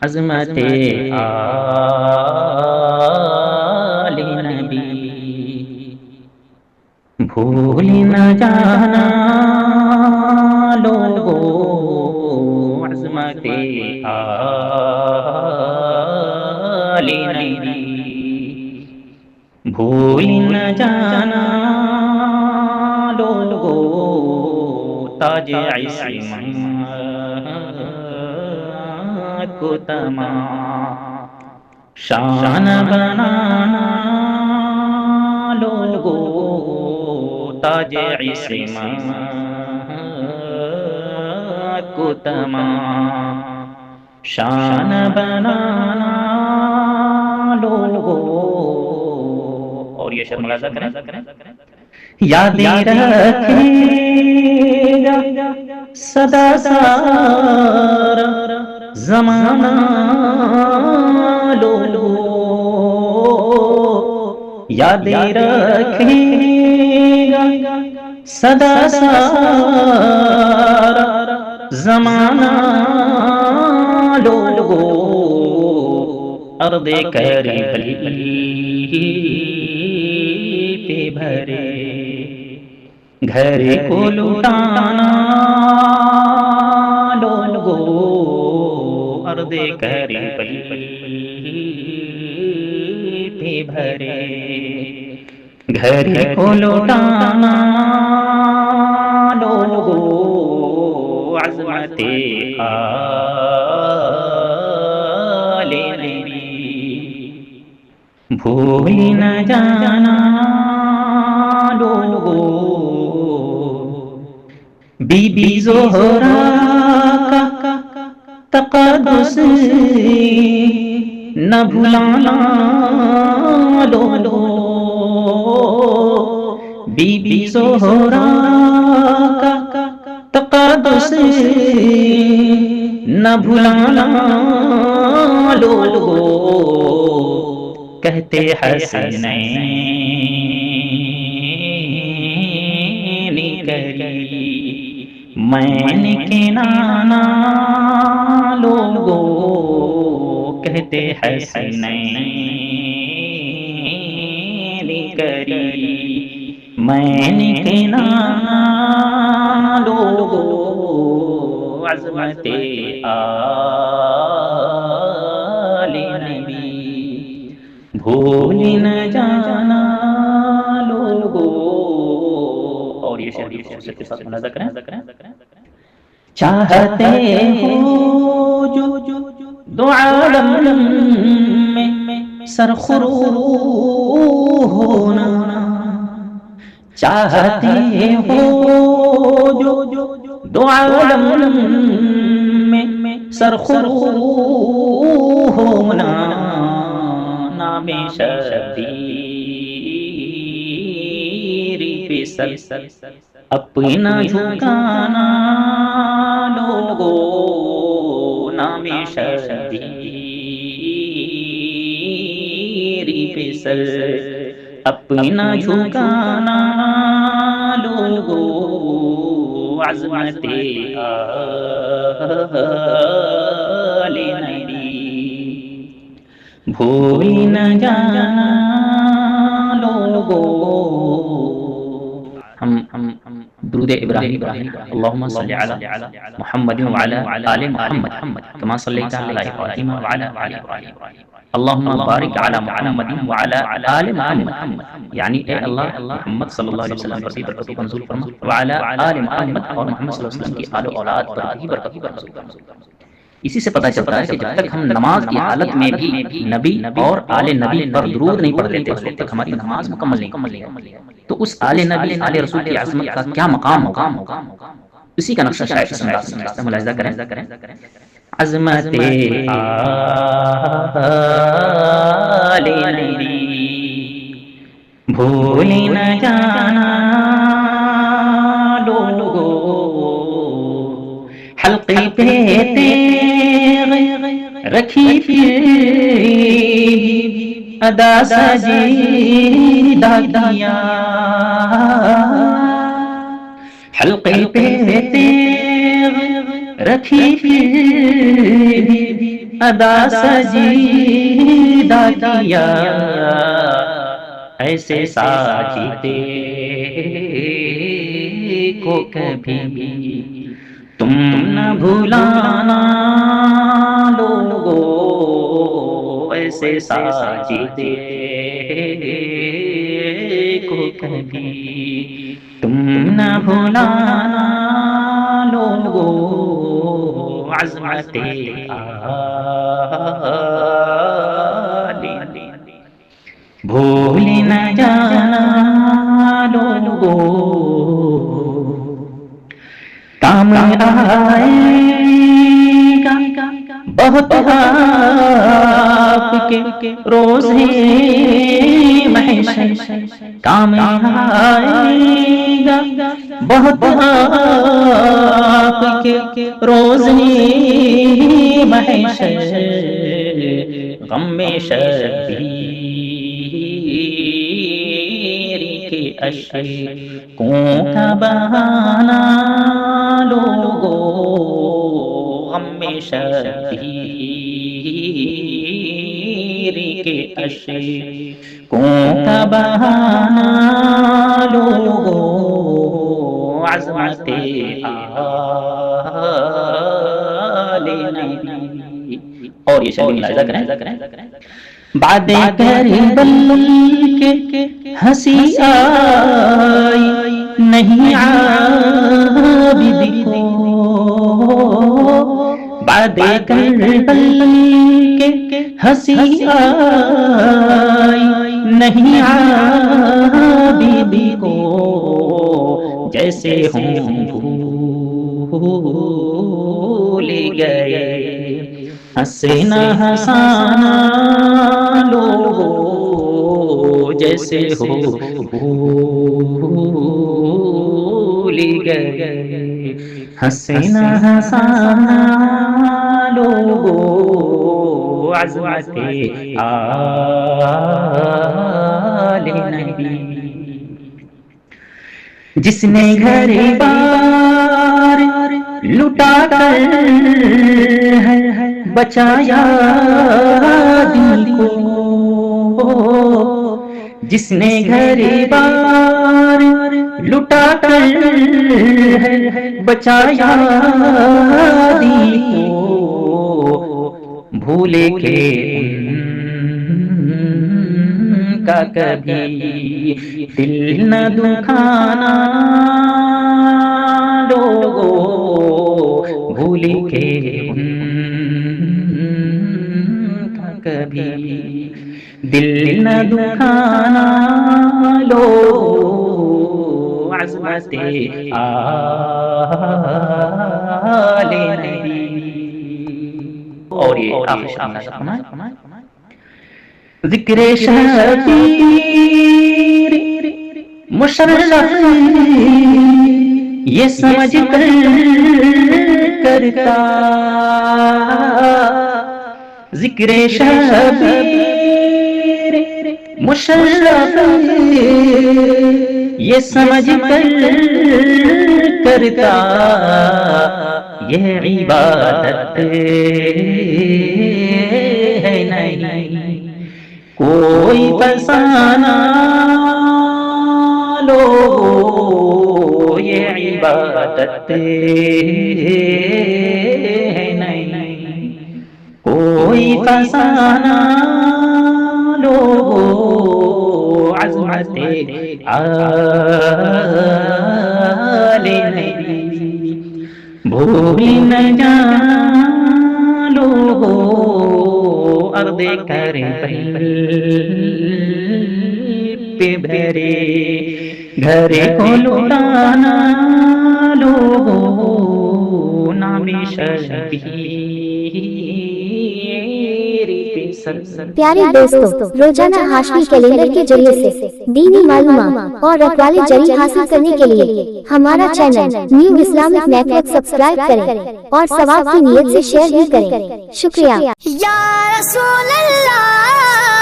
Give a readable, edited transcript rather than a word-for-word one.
عظمت آل نبی بھول نہ جانا لوگو، عظمت آل نبی بھول نہ جانا لوگو، تاج عصمت کو تمام شان بنانا لوگو، تاج عصمت کو تمام شان بنانا لوگو۔ اور یہ شعر ملاحظہ کریں، یاد رکھے گا سدا سارا زمانہ لوگو، یاد رکھے گا سدا سارا زمانہ لوگو، ارض کربلا پہ بھرے گھر کو لٹانا لوگو، ارض کربلا پہ بھرے گھر کو لٹانا لوگو، عظمت آل نبی بھول نہ جانا لوگو، بی بی زہرا کا تقدس نہ بھلانا لوگو، بی بی زہرا کا تقدس نہ بھلانا لوگو، کہتے حسنین کری میں نے کنانا لوگو، کہتے حسنین کری میں نے کنانا لوگو، عظمت آل نبی بھول نہ جانا لوگو۔ اور یہ شعر کی خصوصیت کے ساتھ ملاحظہ کریں، چاہتے ہو جو دو عالم میں سرخرو ہونا، چاہتے ہو جو دو عالم میں سرخرو ہونا، نام شبیر پہ سر اپنا جھکانا لوگو، نام شبیر پہ سر اپنا جھکانا لوگو، عظمت آل نبی بھول نہ جانا لوگو۔ ہم درود ابراہیم اللہم صلی علی محمد وعلی آل محمد کما صلیت علی ابراہیم وعلی آل ابراہیم، اللہم بارک علی محمد وعلی آل محمد، یعنی اے اللہ محمد صلی اللہ علیہ وسلم پر بھی برکت کو منزول فرما، وعلی آل محمد اور محمد صلی اللہ علیہ وسلم کی آل و اولاد پر بھی برکت کو منزول فرما۔ اسی سے پتہ چلتا ہے کہ جب تک ہم نماز کی حالت میں بھی نبی اور آل نبی پر درود نہیں پڑھ لیتے اس وقت تک ہماری نماز مکمل نہیں ہے۔ تو اس آل نبی آل رسول کی عظمت کا کیا مقام ہوگا، اسی کا نقشہ شاید اس انداز میں ملاحظہ کریں، عظمت آل نبی بھول نہ جانا لوگو، حلقے پہ تیغ رکھی پھر ادا سجیدہ کیا، حلقے پہ تیغ رکھی پھر ادا سجیدہ کیا، ایسے ساجدے کو کبھی تم نہ بھولانا لوگو، ایسے ساجدے کو کبھی تم نہ بھولانا لوگو، عظمت آل بھول نہ جانا لوگو، کام آئے گا بہت آپ کے روز محشر، کام آئے گا بہت آپ کے روز محشر، غم میں شبیر کے اشکوں کا بہانا لوگو، غم میں شبیر کے اشکوں کا بہانا لوگو، عظمت آل نبی۔ اور یہ شعر ملاحظہ کریں، بعد کربل کے ہنسی آئی نہیں عابد کو، بعد کربل کے ہنسی آئی نہیں عابد کو، جیسے ہوں بھول گئے ہنسنا ہنسانا لوگو، جیسے ہو بھول گئے ہنسنا ہنسانا لوگو، عظمت آل نبی۔ جس نے گھر بار لٹا کر ہے بچایا دل کو، جس نے گھر بار لٹا کر ہے بچایا دل کو، بھولے کہ کا کبھی دل نہ دکھانا لوگو، بھولے کہ کا کبھی دل نہ دکھانا لوگو، عظمت آل نبی۔ اور یہ آخر فرمائے، ذکر شبیر مشرف یہ سمجھ کر کرتا، ذکر شبیر مشرف یہ سمجھ کر کرتا، یہ عبادت ہے نہیں کوئی فسانہ لوگو، یہ عبادت ہے نہیں کوئی فسانہ لوگو، عظمت آل نبی۔ بھول نہ جانا لوگو عرض کربل پہ بھرے گھر کو لٹانا لوگو، نام شبیر پہ سر۔ پیارے دوستو، روزانہ ہاشمی کیلنڈر کے ذریعے سے دینی معلومات اور اقوال جری حاصل کرنے کے لیے ہمارا channel new Islamic network subscribe کریں اور ثواب کی نیت سے شیئر بھی کریں۔ شکریہ۔ یا رسول اللہ